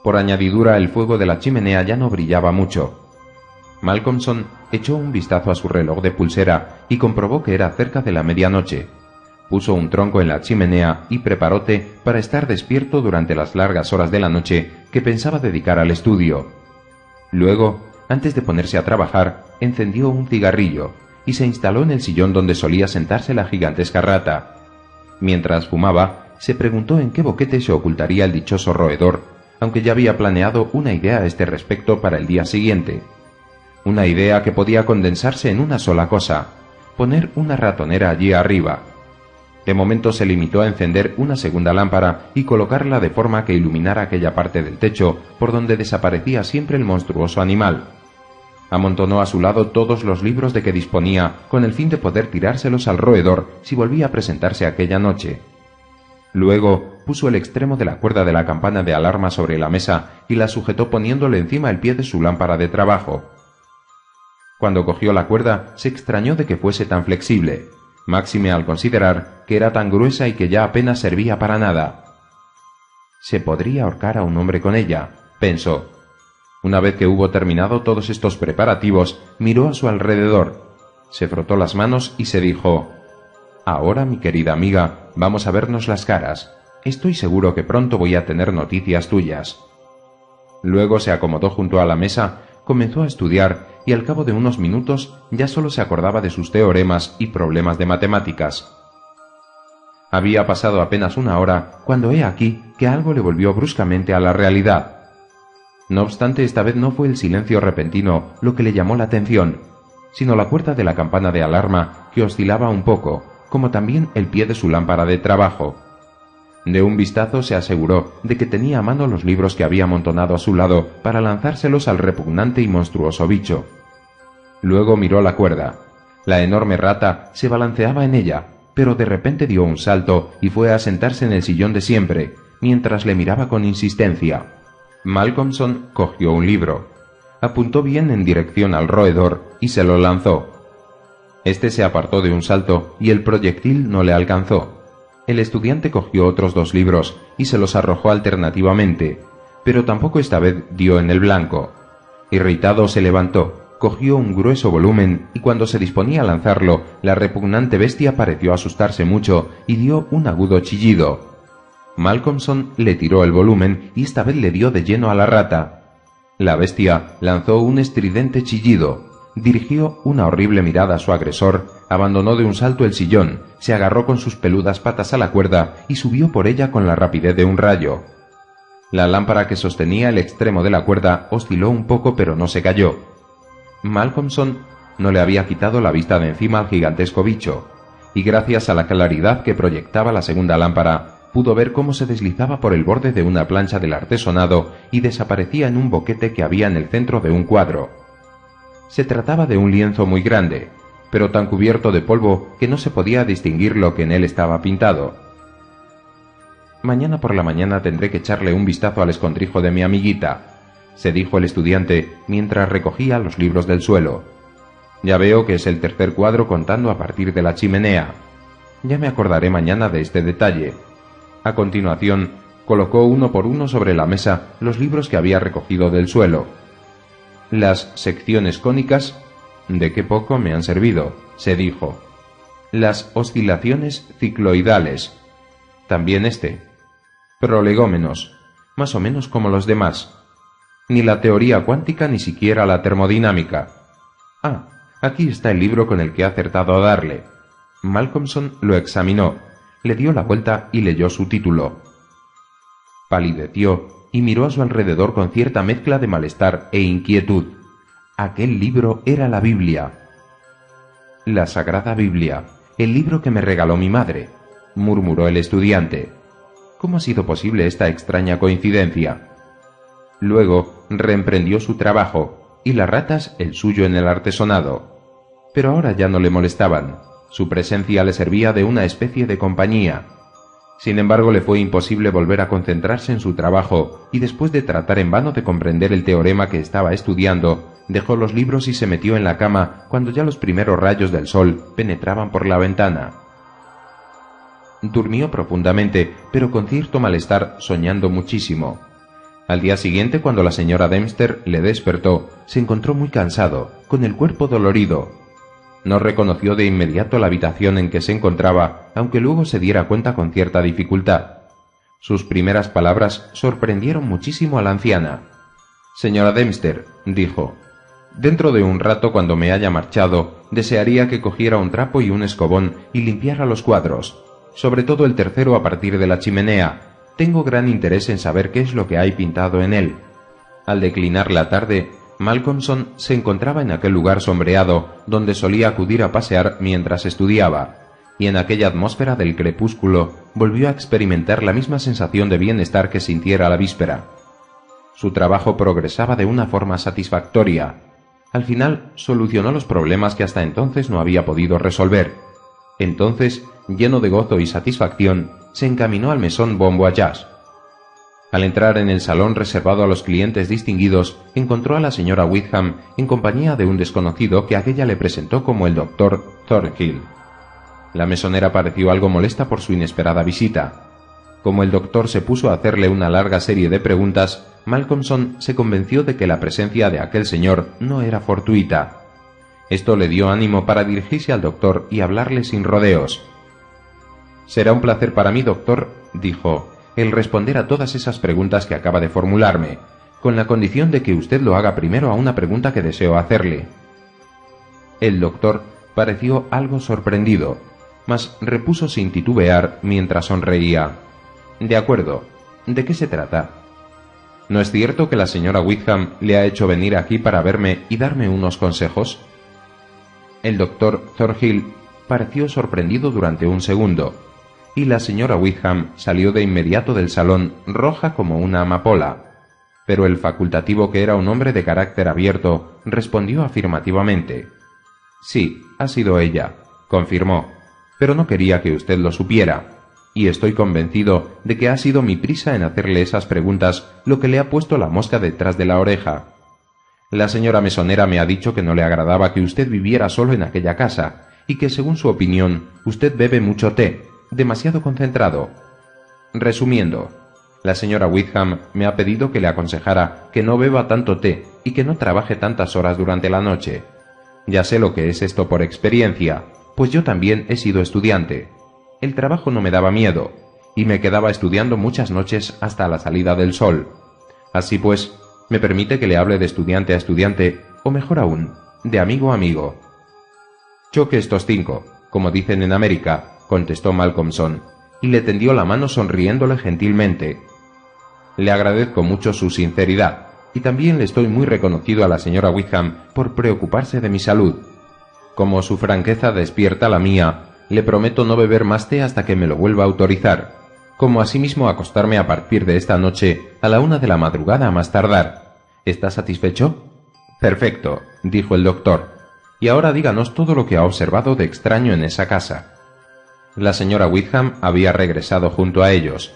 Por añadidura, el fuego de la chimenea ya no brillaba mucho. Malcolmson echó un vistazo a su reloj de pulsera y comprobó que era cerca de la medianoche. Puso un tronco en la chimenea y preparó té para estar despierto durante las largas horas de la noche que pensaba dedicar al estudio. Luego, antes de ponerse a trabajar, encendió un cigarrillo y se instaló en el sillón donde solía sentarse la gigantesca rata. Mientras fumaba, se preguntó en qué boquete se ocultaría el dichoso roedor, aunque ya había planeado una idea a este respecto para el día siguiente. Una idea que podía condensarse en una sola cosa: poner una ratonera allí arriba. De momento se limitó a encender una segunda lámpara y colocarla de forma que iluminara aquella parte del techo por donde desaparecía siempre el monstruoso animal. Amontonó a su lado todos los libros de que disponía con el fin de poder tirárselos al roedor si volvía a presentarse aquella noche. Luego puso el extremo de la cuerda de la campana de alarma sobre la mesa y la sujetó poniéndole encima el pie de su lámpara de trabajo. Cuando cogió la cuerda, se extrañó de que fuese tan flexible, máxime al considerar que era tan gruesa y que ya apenas servía para nada. Se podría ahorcar a un hombre con ella, pensó. Una vez que hubo terminado todos estos preparativos, miró a su alrededor, se frotó las manos y se dijo: «Ahora, mi querida amiga, vamos a vernos las caras. Estoy seguro que pronto voy a tener noticias tuyas». Luego se acomodó junto a la mesa, comenzó a estudiar y al cabo de unos minutos ya solo se acordaba de sus teoremas y problemas de matemáticas. Había pasado apenas una hora cuando he aquí que algo le volvió bruscamente a la realidad. No obstante, esta vez no fue el silencio repentino lo que le llamó la atención, sino la cuerda de la campana de alarma que oscilaba un poco, como también el pie de su lámpara de trabajo. De un vistazo se aseguró de que tenía a mano los libros que había amontonado a su lado para lanzárselos al repugnante y monstruoso bicho. Luego miró la cuerda. La enorme rata se balanceaba en ella, pero de repente dio un salto y fue a sentarse en el sillón de siempre, mientras le miraba con insistencia. Malcolmson cogió un libro, apuntó bien en dirección al roedor y se lo lanzó. Este se apartó de un salto y el proyectil no le alcanzó. El estudiante cogió otros 2 libros y se los arrojó alternativamente, pero tampoco esta vez dio en el blanco. Irritado se levantó, cogió un grueso volumen y cuando se disponía a lanzarlo, la repugnante bestia pareció asustarse mucho y dio un agudo chillido. Malcolmson le tiró el volumen y esta vez le dio de lleno a la rata. La bestia lanzó un estridente chillido, dirigió una horrible mirada a su agresor, abandonó de un salto el sillón, se agarró con sus peludas patas a la cuerda y subió por ella con la rapidez de un rayo. La lámpara que sostenía el extremo de la cuerda osciló un poco pero no se cayó. Malcolmson no le había quitado la vista de encima al gigantesco bicho, y gracias a la claridad que proyectaba la segunda lámpara, pudo ver cómo se deslizaba por el borde de una plancha del artesonado y desaparecía en un boquete que había en el centro de un cuadro. Se trataba de un lienzo muy grande, pero tan cubierto de polvo que no se podía distinguir lo que en él estaba pintado. «Mañana por la mañana tendré que echarle un vistazo al escondrijo de mi amiguita», se dijo el estudiante mientras recogía los libros del suelo. «Ya veo que es el tercer cuadro contando a partir de la chimenea. Ya me acordaré mañana de este detalle». A continuación, colocó uno por uno sobre la mesa los libros que había recogido del suelo. «Las secciones cónicas, ¿de qué poco me han servido?», se dijo. «Las oscilaciones cicloidales, también este. Prolegómenos, más o menos como los demás. Ni la teoría cuántica ni siquiera la termodinámica. Ah, aquí está el libro con el que he acertado a darle». Malcolmson lo examinó, le dio la vuelta y leyó su título. Palideció y miró a su alrededor con cierta mezcla de malestar e inquietud. Aquel libro era la Biblia. «La Sagrada Biblia, el libro que me regaló mi madre», murmuró el estudiante. «¿Cómo ha sido posible esta extraña coincidencia?». Luego reemprendió su trabajo, y las ratas el suyo en el artesonado. Pero ahora ya no le molestaban. Su presencia le servía de una especie de compañía. Sin embargo, le fue imposible volver a concentrarse en su trabajo, y después de tratar en vano de comprender el teorema que estaba estudiando, dejó los libros y se metió en la cama cuando ya los primeros rayos del sol penetraban por la ventana. Durmió profundamente, pero con cierto malestar, soñando muchísimo. Al día siguiente, cuando la señora Dempster le despertó, se encontró muy cansado, con el cuerpo dolorido. No reconoció de inmediato la habitación en que se encontraba, aunque luego se diera cuenta con cierta dificultad. Sus primeras palabras sorprendieron muchísimo a la anciana. «Señora Dempster», dijo, «dentro de un rato, cuando me haya marchado, desearía que cogiera un trapo y un escobón y limpiara los cuadros, sobre todo el tercero a partir de la chimenea. Tengo gran interés en saber qué es lo que hay pintado en él». Al declinar la tarde, Malcolmson se encontraba en aquel lugar sombreado donde solía acudir a pasear mientras estudiaba, y en aquella atmósfera del crepúsculo volvió a experimentar la misma sensación de bienestar que sintiera la víspera. Su trabajo progresaba de una forma satisfactoria. Al final solucionó los problemas que hasta entonces no había podido resolver. Entonces, lleno de gozo y satisfacción, se encaminó al mesón Bon Voyage. Al entrar en el salón reservado a los clientes distinguidos, encontró a la señora Wickham en compañía de un desconocido que aquella le presentó como el doctor Thornhill. La mesonera pareció algo molesta por su inesperada visita. Como el doctor se puso a hacerle una larga serie de preguntas, Malcolmson se convenció de que la presencia de aquel señor no era fortuita. Esto le dio ánimo para dirigirse al doctor y hablarle sin rodeos. «Será un placer para mí, doctor», dijo, «el responder a todas esas preguntas que acaba de formularme, con la condición de que usted lo haga primero a una pregunta que deseo hacerle». El doctor pareció algo sorprendido, mas repuso sin titubear mientras sonreía. «De acuerdo. ¿De qué se trata?» «¿No es cierto que la señora Wickham le ha hecho venir aquí para verme y darme unos consejos?» El doctor Thornhill pareció sorprendido durante un segundo, y la señora Wickham salió de inmediato del salón roja como una amapola. Pero el facultativo, que era un hombre de carácter abierto, respondió afirmativamente. «Sí, ha sido ella», confirmó, «pero no quería que usted lo supiera, y estoy convencido de que ha sido mi prisa en hacerle esas preguntas lo que le ha puesto la mosca detrás de la oreja. La señora mesonera me ha dicho que no le agradaba que usted viviera solo en aquella casa, y que según su opinión usted bebe mucho té, demasiado concentrado. Resumiendo, la señora Wickham me ha pedido que le aconsejara que no beba tanto té y que no trabaje tantas horas durante la noche. Ya sé lo que es esto por experiencia, pues yo también he sido estudiante. El trabajo no me daba miedo, y me quedaba estudiando muchas noches hasta la salida del sol. Así pues, me permite que le hable de estudiante a estudiante, o mejor aún, de amigo a amigo». «Choque estos 5, como dicen en América», contestó Malcolmson, y le tendió la mano sonriéndole gentilmente. «Le agradezco mucho su sinceridad, y también le estoy muy reconocido a la señora Wickham por preocuparse de mi salud. Como su franqueza despierta la mía, le prometo no beber más té hasta que me lo vuelva a autorizar. como asimismo acostarme a partir de esta noche a la 1 de la madrugada a más tardar. ¿Está satisfecho? Perfecto, dijo el doctor. Y ahora díganos todo lo que ha observado de extraño en esa casa. La señora Wickham había regresado junto a ellos.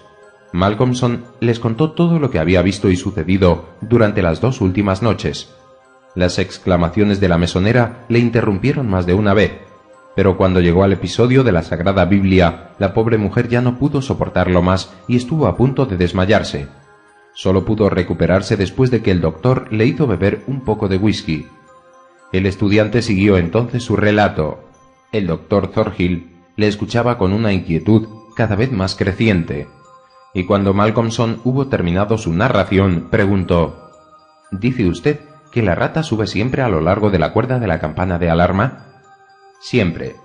Malcolmson les contó todo lo que había visto y sucedido durante las 2 últimas noches. Las exclamaciones de la mesonera le interrumpieron más de una vez, pero cuando llegó al episodio de la Sagrada Biblia, la pobre mujer ya no pudo soportarlo más y estuvo a punto de desmayarse. Solo pudo recuperarse después de que el doctor le hizo beber un poco de whisky. El estudiante siguió entonces su relato. El doctor Thornhill le escuchaba con una inquietud cada vez más creciente, y cuando Malcolmson hubo terminado su narración, preguntó: «¿Dice usted que la rata sube siempre a lo largo de la cuerda de la campana de alarma?» «Siempre».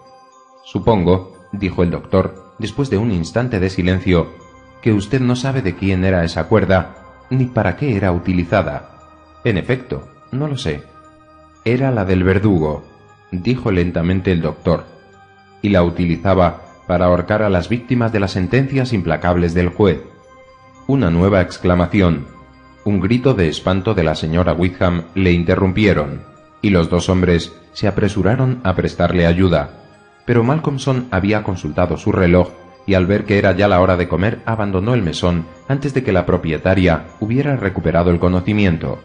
«Supongo», dijo el doctor, después de un instante de silencio, «que usted no sabe de quién era esa cuerda, ni para qué era utilizada». «En efecto, no lo sé». «Era la del verdugo», dijo lentamente el doctor, «y la utilizaba para ahorcar a las víctimas de las sentencias implacables del juez». Una nueva exclamación, un grito de espanto de la señora Wickham le interrumpieron, y los 2 hombres se apresuraron a prestarle ayuda, pero Malcolmson había consultado su reloj y al ver que era ya la hora de comer abandonó el mesón antes de que la propietaria hubiera recuperado el conocimiento.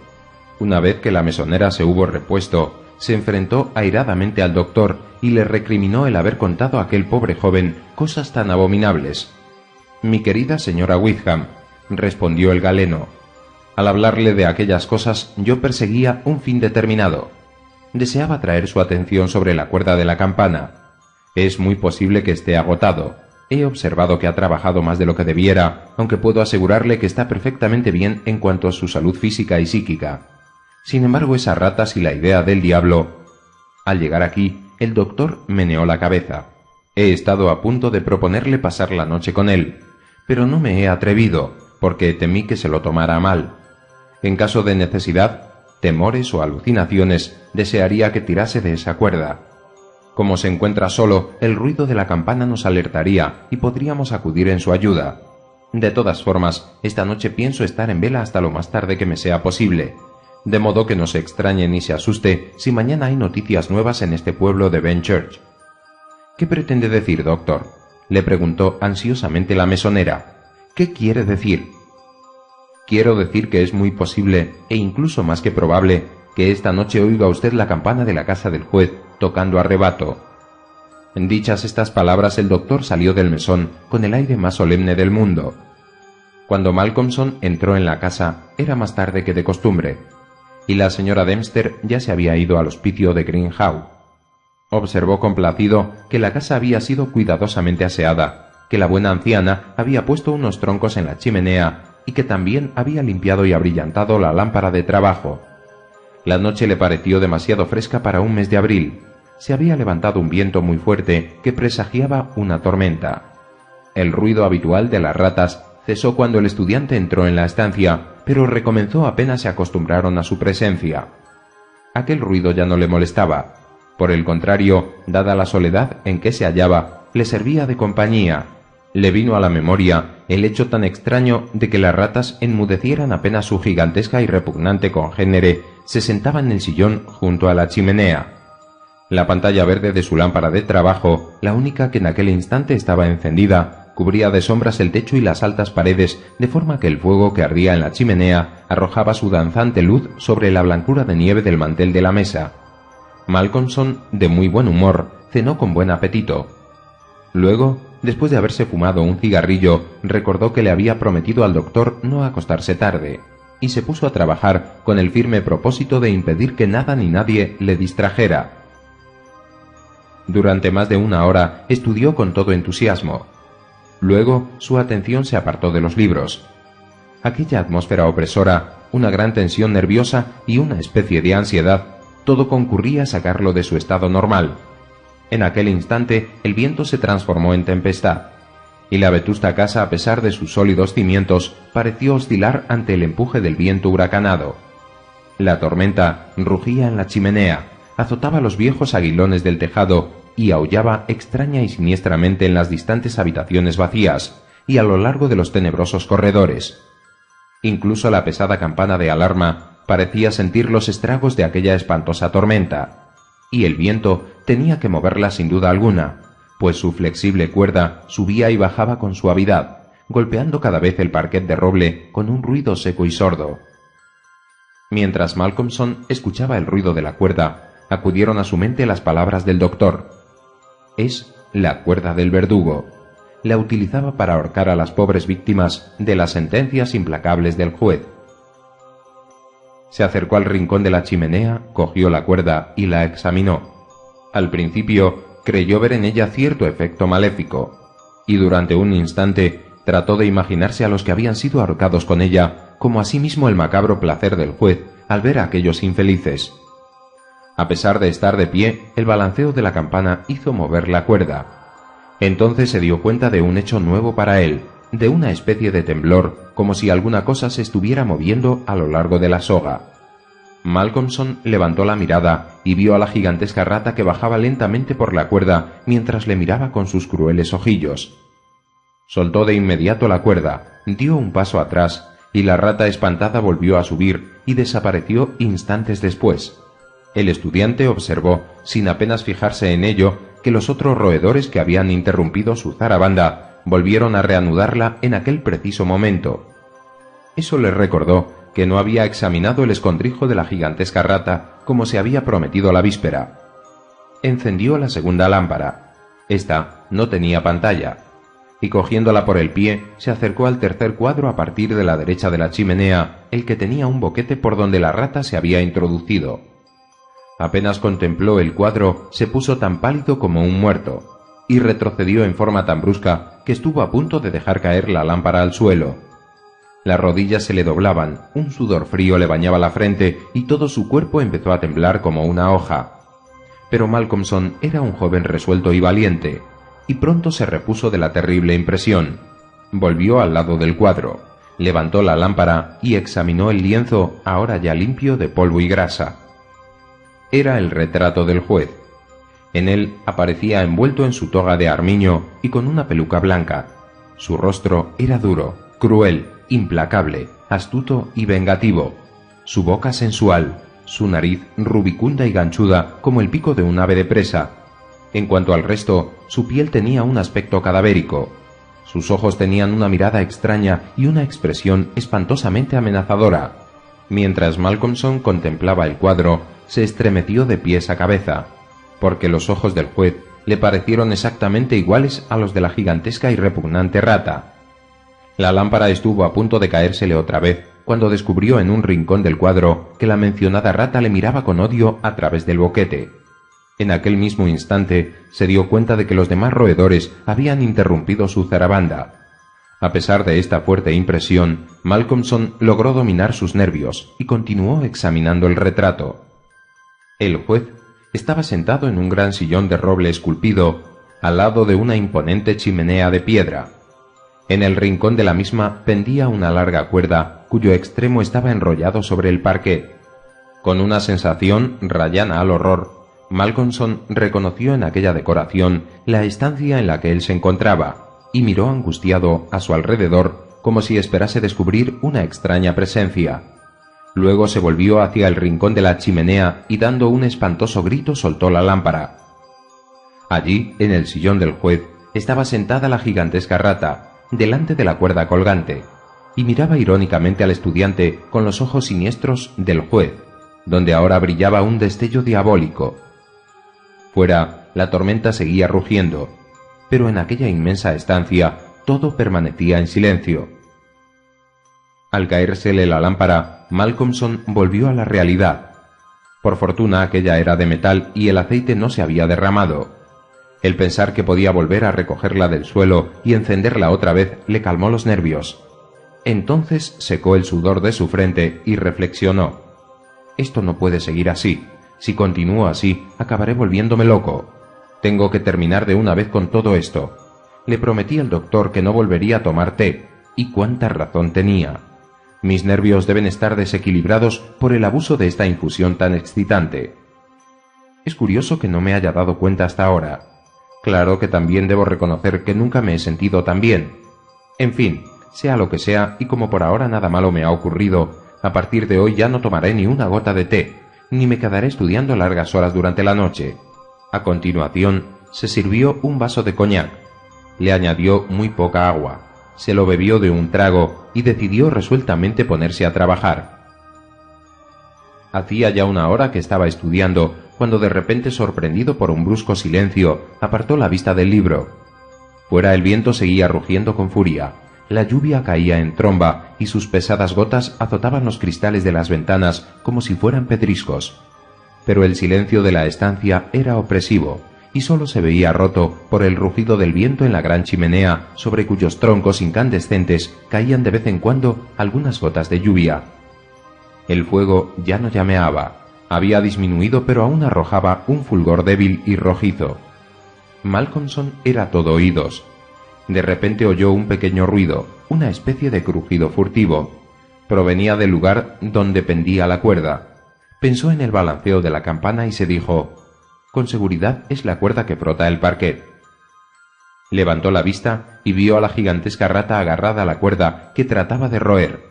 Una vez que la mesonera se hubo repuesto, se enfrentó airadamente al doctor y le recriminó el haber contado a aquel pobre joven cosas tan abominables. «Mi querida señora Wickham», respondió el galeno, «al hablarle de aquellas cosas yo perseguía un fin determinado. Deseaba atraer su atención sobre la cuerda de la campana. Es muy posible que esté agotado. He observado que ha trabajado más de lo que debiera, aunque puedo asegurarle que está perfectamente bien en cuanto a su salud física y psíquica. Sin embargo, esas ratas y la idea del diablo». Al llegar aquí, el doctor meneó la cabeza. «He estado a punto de proponerle pasar la noche con él, pero no me he atrevido, porque temí que se lo tomara mal. En caso de necesidad, temores o alucinaciones, desearía que tirase de esa cuerda. Como se encuentra solo, el ruido de la campana nos alertaría y podríamos acudir en su ayuda. De todas formas, esta noche pienso estar en vela hasta lo más tarde que me sea posible, de modo que no se extrañe ni se asuste si mañana hay noticias nuevas en este pueblo de Benchurch». «¿Qué pretende decir, doctor?», le preguntó ansiosamente la mesonera. «¿Qué quiere decir?». «Quiero decir que es muy posible, e incluso más que probable, que esta noche oiga usted la campana de la casa del juez tocando a rebato». Dichas estas palabras, el doctor salió del mesón con el aire más solemne del mundo. Cuando Malcolmson entró en la casa, era más tarde que de costumbre, y la señora Dempster ya se había ido al hospicio de Greenhouse. Observó complacido que la casa había sido cuidadosamente aseada, que la buena anciana había puesto unos troncos en la chimenea y que también había limpiado y abrillantado la lámpara de trabajo. La noche le pareció demasiado fresca para un mes de abril. Se había levantado un viento muy fuerte que presagiaba una tormenta. El ruido habitual de las ratas cesó cuando el estudiante entró en la estancia, pero recomenzó apenas se acostumbraron a su presencia. Aquel ruido ya no le molestaba. Por el contrario, dada la soledad en que se hallaba, le servía de compañía. Le vino a la memoria el hecho tan extraño de que las ratas enmudecieran apenas su gigantesca y repugnante congénere se sentaba en el sillón junto a la chimenea. La pantalla verde de su lámpara de trabajo, la única que en aquel instante estaba encendida, cubría de sombras el techo y las altas paredes, de forma que el fuego que ardía en la chimenea arrojaba su danzante luz sobre la blancura de nieve del mantel de la mesa. Malcolmson, de muy buen humor, cenó con buen apetito. Luego, después de haberse fumado un cigarrillo, recordó que le había prometido al doctor no acostarse tarde, y se puso a trabajar con el firme propósito de impedir que nada ni nadie le distrajera. Durante más de 1 hora estudió con todo entusiasmo. Luego su atención se apartó de los libros. Aquella atmósfera opresora, una gran tensión nerviosa y una especie de ansiedad, todo concurría a sacarlo de su estado normal. En aquel instante el viento se transformó en tempestad, y la vetusta casa, a pesar de sus sólidos cimientos, pareció oscilar ante el empuje del viento huracanado. La tormenta rugía en la chimenea, azotaba los viejos aguilones del tejado y aullaba extraña y siniestramente en las distantes habitaciones vacías, y a lo largo de los tenebrosos corredores. Incluso la pesada campana de alarma parecía sentir los estragos de aquella espantosa tormenta, y el viento tenía que moverla sin duda alguna, pues su flexible cuerda subía y bajaba con suavidad, golpeando cada vez el parquet de roble con un ruido seco y sordo. Mientras Malcolmson escuchaba el ruido de la cuerda, acudieron a su mente las palabras del doctor. Es la cuerda del verdugo. La utilizaba para ahorcar a las pobres víctimas de las sentencias implacables del juez. Se acercó al rincón de la chimenea, cogió la cuerda y la examinó. Al principio creyó ver en ella cierto efecto maléfico, y durante un instante trató de imaginarse a los que habían sido ahorcados con ella, como asimismo el macabro placer del juez al ver a aquellos infelices. A pesar de estar de pie, el balanceo de la campana hizo mover la cuerda. Entonces se dio cuenta de un hecho nuevo para él, de una especie de temblor, como si alguna cosa se estuviera moviendo a lo largo de la soga. Malcolmson levantó la mirada y vio a la gigantesca rata que bajaba lentamente por la cuerda mientras le miraba con sus crueles ojillos. Soltó de inmediato la cuerda, dio un paso atrás, y la rata espantada volvió a subir y desapareció instantes después. El estudiante observó, sin apenas fijarse en ello, que los otros roedores que habían interrumpido su zarabanda volvieron a reanudarla en aquel preciso momento. Eso le recordó que no había examinado el escondrijo de la gigantesca rata como se había prometido la víspera. Encendió la segunda lámpara. Esta no tenía pantalla, y cogiéndola por el pie, se acercó al tercer cuadro a partir de la derecha de la chimenea, el que tenía un boquete por donde la rata se había introducido. Apenas contempló el cuadro, se puso tan pálido como un muerto, y retrocedió en forma tan brusca que estuvo a punto de dejar caer la lámpara al suelo. Las rodillas se le doblaban, un sudor frío le bañaba la frente y todo su cuerpo empezó a temblar como una hoja. Pero Malcolmson era un joven resuelto y valiente, y pronto se repuso de la terrible impresión. Volvió al lado del cuadro, levantó la lámpara y examinó el lienzo, ahora ya limpio de polvo y grasa. Era el retrato del juez. En él aparecía envuelto en su toga de armiño y con una peluca blanca. Su rostro era duro, cruel, implacable, astuto y vengativo. Su boca sensual, su nariz rubicunda y ganchuda como el pico de un ave de presa. En cuanto al resto, su piel tenía un aspecto cadavérico. Sus ojos tenían una mirada extraña y una expresión espantosamente amenazadora. Mientras Malcolmson contemplaba el cuadro, se estremeció de pies a cabeza, porque los ojos del juez le parecieron exactamente iguales a los de la gigantesca y repugnante rata. La lámpara estuvo a punto de caérsele otra vez, cuando descubrió en un rincón del cuadro que la mencionada rata le miraba con odio a través del boquete. En aquel mismo instante se dio cuenta de que los demás roedores habían interrumpido su zarabanda. A pesar de esta fuerte impresión, Malcolmson logró dominar sus nervios y continuó examinando el retrato. El juez estaba sentado en un gran sillón de roble esculpido, al lado de una imponente chimenea de piedra. En el rincón de la misma pendía una larga cuerda, cuyo extremo estaba enrollado sobre el parquet. Con una sensación rayana al horror, Malcolmson reconoció en aquella decoración la estancia en la que él se encontraba, y miró angustiado a su alrededor como si esperase descubrir una extraña presencia. Luego se volvió hacia el rincón de la chimenea y dando un espantoso grito soltó la lámpara. Allí, en el sillón del juez, estaba sentada la gigantesca rata, delante de la cuerda colgante, y miraba irónicamente al estudiante con los ojos siniestros del juez, donde ahora brillaba un destello diabólico. Fuera, la tormenta seguía rugiendo, pero en aquella inmensa estancia todo permanecía en silencio. Al caérsele la lámpara, Malcolmson volvió a la realidad. Por fortuna aquella era de metal y el aceite no se había derramado. El pensar que podía volver a recogerla del suelo y encenderla otra vez le calmó los nervios. Entonces secó el sudor de su frente y reflexionó. Esto no puede seguir así. Si continúo así, acabaré volviéndome loco. Tengo que terminar de una vez con todo esto. Le prometí al doctor que no volvería a tomar té, y cuánta razón tenía. Mis nervios deben estar desequilibrados por el abuso de esta infusión tan excitante. Es curioso que no me haya dado cuenta hasta ahora. Claro que también debo reconocer que nunca me he sentido tan bien. En fin, sea lo que sea, y como por ahora nada malo me ha ocurrido, a partir de hoy ya no tomaré ni una gota de té, ni me quedaré estudiando largas horas durante la noche. A continuación, se sirvió un vaso de coñac. Le añadió muy poca agua. Se lo bebió de un trago y decidió resueltamente ponerse a trabajar. Hacía ya una hora que estaba estudiando, cuando de repente, sorprendido por un brusco silencio, apartó la vista del libro. Fuera el viento seguía rugiendo con furia. La lluvia caía en tromba y sus pesadas gotas azotaban los cristales de las ventanas como si fueran pedriscos. Pero el silencio de la estancia era opresivo, y sólo se veía roto por el rugido del viento en la gran chimenea, sobre cuyos troncos incandescentes caían de vez en cuando algunas gotas de lluvia. El fuego ya no llameaba, había disminuido, pero aún arrojaba un fulgor débil y rojizo. Malcolmson era todo oídos. De repente oyó un pequeño ruido, una especie de crujido furtivo. Provenía del lugar donde pendía la cuerda. Pensó en el balanceo de la campana y se dijo: con seguridad es la cuerda que frota el parquet. Levantó la vista y vio a la gigantesca rata agarrada a la cuerda que trataba de roer.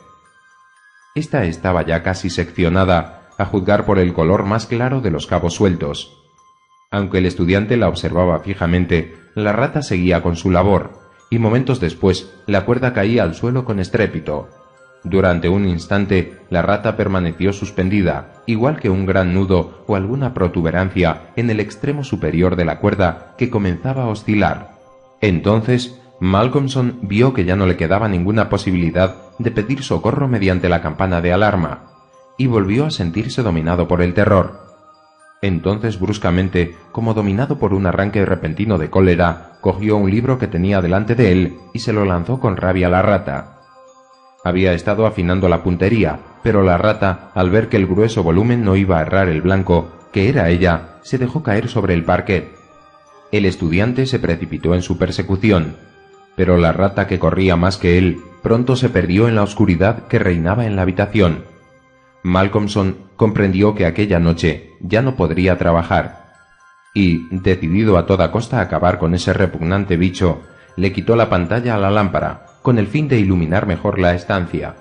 Esta estaba ya casi seccionada, a juzgar por el color más claro de los cabos sueltos. Aunque el estudiante la observaba fijamente, la rata seguía con su labor, y momentos después la cuerda caía al suelo con estrépito. Durante un instante la rata permaneció suspendida, igual que un gran nudo o alguna protuberancia en el extremo superior de la cuerda que comenzaba a oscilar. Entonces Malcolmson vio que ya no le quedaba ninguna posibilidad de pedir socorro mediante la campana de alarma, y volvió a sentirse dominado por el terror. Entonces, bruscamente, como dominado por un arranque repentino de cólera, cogió un libro que tenía delante de él y se lo lanzó con rabia a la rata. Había estado afinando la puntería, pero la rata, al ver que el grueso volumen no iba a errar el blanco, que era ella, se dejó caer sobre el parquet. El estudiante se precipitó en su persecución, pero la rata, que corría más que él, pronto se perdió en la oscuridad que reinaba en la habitación. Malcolmson comprendió que aquella noche ya no podría trabajar, y, decidido a toda costa a acabar con ese repugnante bicho, le quitó la pantalla a la lámpara, con el fin de iluminar mejor la estancia.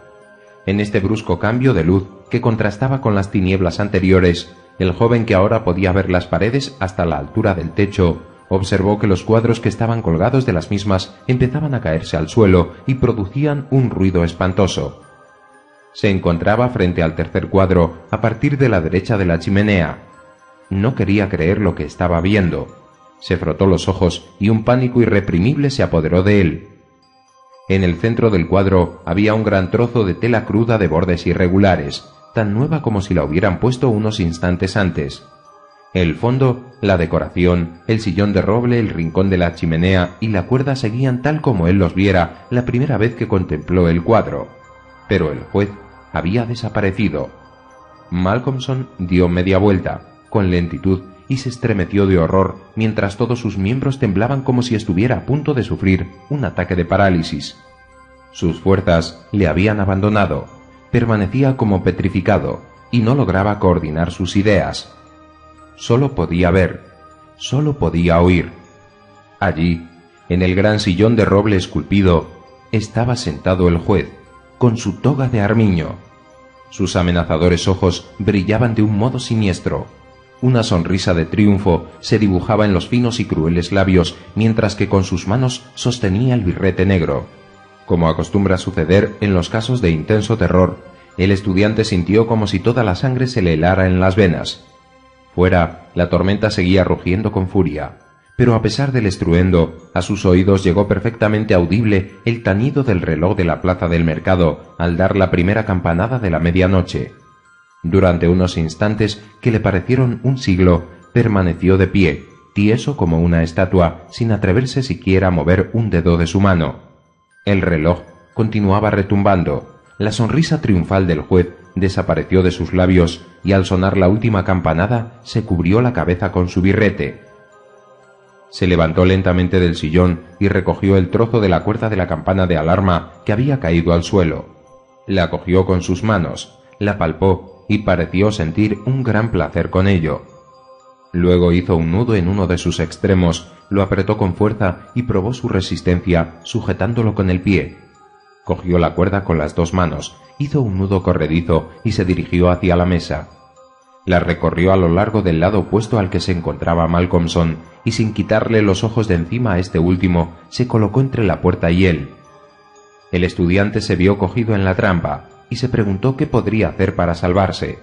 En este brusco cambio de luz, que contrastaba con las tinieblas anteriores, el joven, que ahora podía ver las paredes hasta la altura del techo, observó que los cuadros que estaban colgados de las mismas empezaban a caerse al suelo y producían un ruido espantoso. Se encontraba frente al tercer cuadro, a partir de la derecha de la chimenea. No quería creer lo que estaba viendo. Se frotó los ojos y un pánico irreprimible se apoderó de él. En el centro del cuadro había un gran trozo de tela cruda de bordes irregulares, tan nueva como si la hubieran puesto unos instantes antes. El fondo, la decoración, el sillón de roble, el rincón de la chimenea y la cuerda seguían tal como él los viera la primera vez que contempló el cuadro. Pero el juez había desaparecido. Malcolmson dio media vuelta, con lentitud, y se estremeció de horror, mientras todos sus miembros temblaban como si estuviera a punto de sufrir un ataque de parálisis. Sus fuerzas le habían abandonado, permanecía como petrificado, y no lograba coordinar sus ideas. Solo podía ver, solo podía oír. Allí, en el gran sillón de roble esculpido, estaba sentado el juez, con su toga de armiño. Sus amenazadores ojos brillaban de un modo siniestro. Una sonrisa de triunfo se dibujaba en los finos y crueles labios, mientras que con sus manos sostenía el birrete negro. Como acostumbra suceder en los casos de intenso terror, el estudiante sintió como si toda la sangre se le helara en las venas. Fuera, la tormenta seguía rugiendo con furia, pero a pesar del estruendo, a sus oídos llegó perfectamente audible el tañido del reloj de la plaza del mercado al dar la primera campanada de la medianoche. Durante unos instantes, que le parecieron un siglo, permaneció de pie, tieso como una estatua, sin atreverse siquiera a mover un dedo de su mano. El reloj continuaba retumbando. La sonrisa triunfal del juez desapareció de sus labios y al sonar la última campanada se cubrió la cabeza con su birrete. Se levantó lentamente del sillón y recogió el trozo de la cuerda de la campana de alarma que había caído al suelo. La cogió con sus manos, la palpó y pareció sentir un gran placer con ello. Luego hizo un nudo en uno de sus extremos lo apretó con fuerza y probó su resistencia sujetándolo con el pie. Cogió la cuerda con las dos manos, hizo un nudo corredizo y se dirigió hacia la mesa. La recorrió a lo largo del lado opuesto al que se encontraba Malcolmson y sin quitarle los ojos de encima a este último, se colocó entre la puerta y él. El estudiante se vio cogido en la trampa y se preguntó qué podría hacer para salvarse.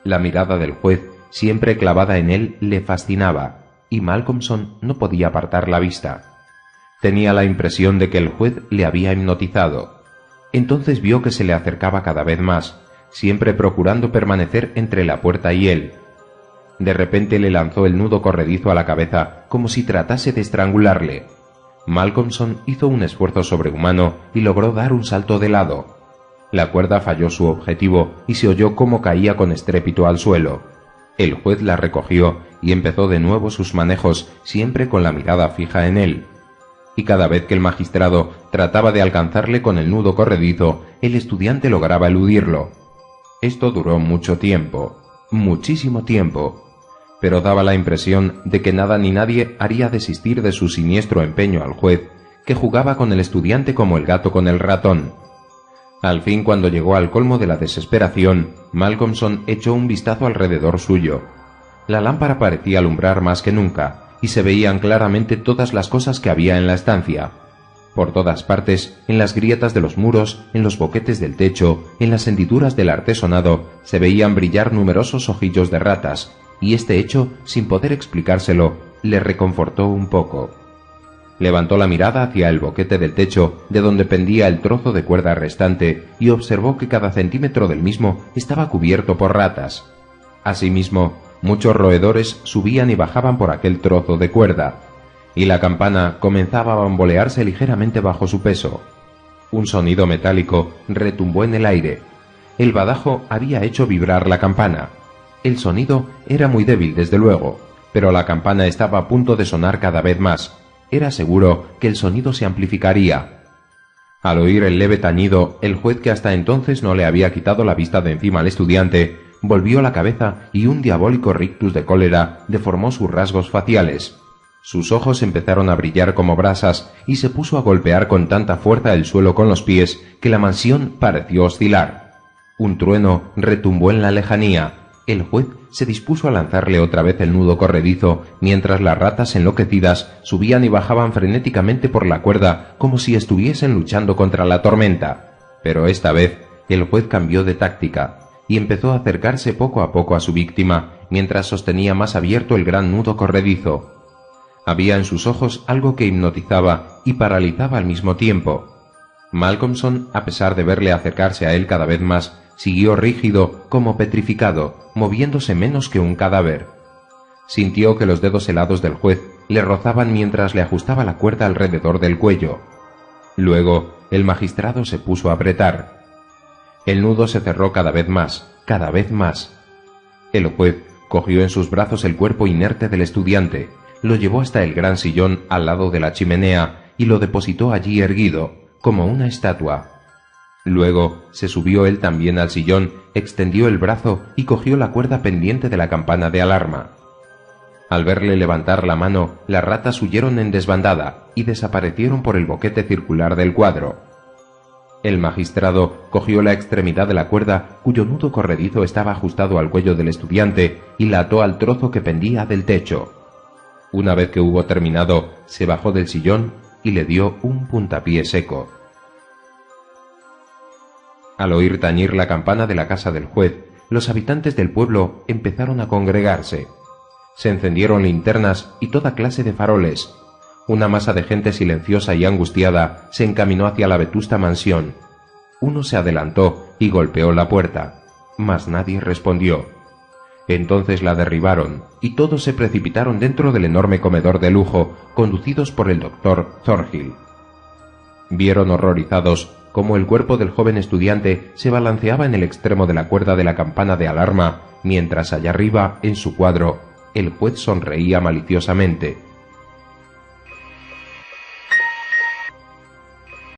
La mirada del juez, siempre clavada en él, le fascinaba, y Malcolmson no podía apartar la vista. Tenía la impresión de que el juez le había hipnotizado. Entonces vio que se le acercaba cada vez más, siempre procurando permanecer entre la puerta y él. De repente le lanzó el nudo corredizo a la cabeza, como si tratase de estrangularle. Malcolmson hizo un esfuerzo sobrehumano y logró dar un salto de lado. La cuerda falló su objetivo y se oyó cómo caía con estrépito al suelo. El juez la recogió y empezó de nuevo sus manejos, siempre con la mirada fija en él. Y cada vez que el magistrado trataba de alcanzarle con el nudo corredizo, el estudiante lograba eludirlo. Esto duró mucho tiempo, muchísimo tiempo, pero daba la impresión de que nada ni nadie haría desistir de su siniestro empeño al juez, que jugaba con el estudiante como el gato con el ratón. Al fin, cuando llegó al colmo de la desesperación, Malcolmson echó un vistazo alrededor suyo. La lámpara parecía alumbrar más que nunca, y se veían claramente todas las cosas que había en la estancia. Por todas partes, en las grietas de los muros, en los boquetes del techo, en las hendiduras del artesonado, se veían brillar numerosos ojillos de ratas, y este hecho, sin poder explicárselo, le reconfortó un poco. Levantó la mirada hacia el boquete del techo, de donde pendía el trozo de cuerda restante, y observó que cada centímetro del mismo estaba cubierto por ratas. Asimismo, muchos roedores subían y bajaban por aquel trozo de cuerda, y la campana comenzaba a bambolearse ligeramente bajo su peso. Un sonido metálico retumbó en el aire. El badajo había hecho vibrar la campana. El sonido era muy débil, desde luego, pero la campana estaba a punto de sonar cada vez más. Era seguro que el sonido se amplificaría. Al oír el leve tañido, el juez, que hasta entonces no le había quitado la vista de encima al estudiante, volvió la cabeza y un diabólico rictus de cólera deformó sus rasgos faciales. Sus ojos empezaron a brillar como brasas y se puso a golpear con tanta fuerza el suelo con los pies que la mansión pareció oscilar. Un trueno retumbó en la lejanía. El juez se dispuso a lanzarle otra vez el nudo corredizo, mientras las ratas enloquecidas subían y bajaban frenéticamente por la cuerda como si estuviesen luchando contra la tormenta. Pero esta vez el juez cambió de táctica y empezó a acercarse poco a poco a su víctima, mientras sostenía más abierto el gran nudo corredizo. Había en sus ojos algo que hipnotizaba y paralizaba al mismo tiempo. Malcolmson, a pesar de verle acercarse a él cada vez más, siguió rígido, como petrificado, moviéndose menos que un cadáver. Sintió que los dedos helados del juez le rozaban mientras le ajustaba la cuerda alrededor del cuello. Luego, el magistrado se puso a apretar. El nudo se cerró cada vez más, cada vez más. El juez cogió en sus brazos el cuerpo inerte del estudiante, lo llevó hasta el gran sillón al lado de la chimenea y lo depositó allí erguido, como una estatua. Luego se subió él también al sillón, extendió el brazo y cogió la cuerda pendiente de la campana de alarma. Al verle levantar la mano, las ratas huyeron en desbandada y desaparecieron por el boquete circular del cuadro. El magistrado cogió la extremidad de la cuerda, cuyo nudo corredizo estaba ajustado al cuello del estudiante, y la ató al trozo que pendía del techo. Una vez que hubo terminado, se bajó del sillón y le dio un puntapié seco. Al oír tañir la campana de la casa del juez, los habitantes del pueblo empezaron a congregarse. Se encendieron linternas y toda clase de faroles. Una masa de gente silenciosa y angustiada se encaminó hacia la vetusta mansión. Uno se adelantó y golpeó la puerta, mas nadie respondió. Entonces la derribaron, y todos se precipitaron dentro del enorme comedor de lujo, conducidos por el doctor Thornhill. Vieron horrorizados cómo el cuerpo del joven estudiante se balanceaba en el extremo de la cuerda de la campana de alarma, mientras allá arriba, en su cuadro, el juez sonreía maliciosamente.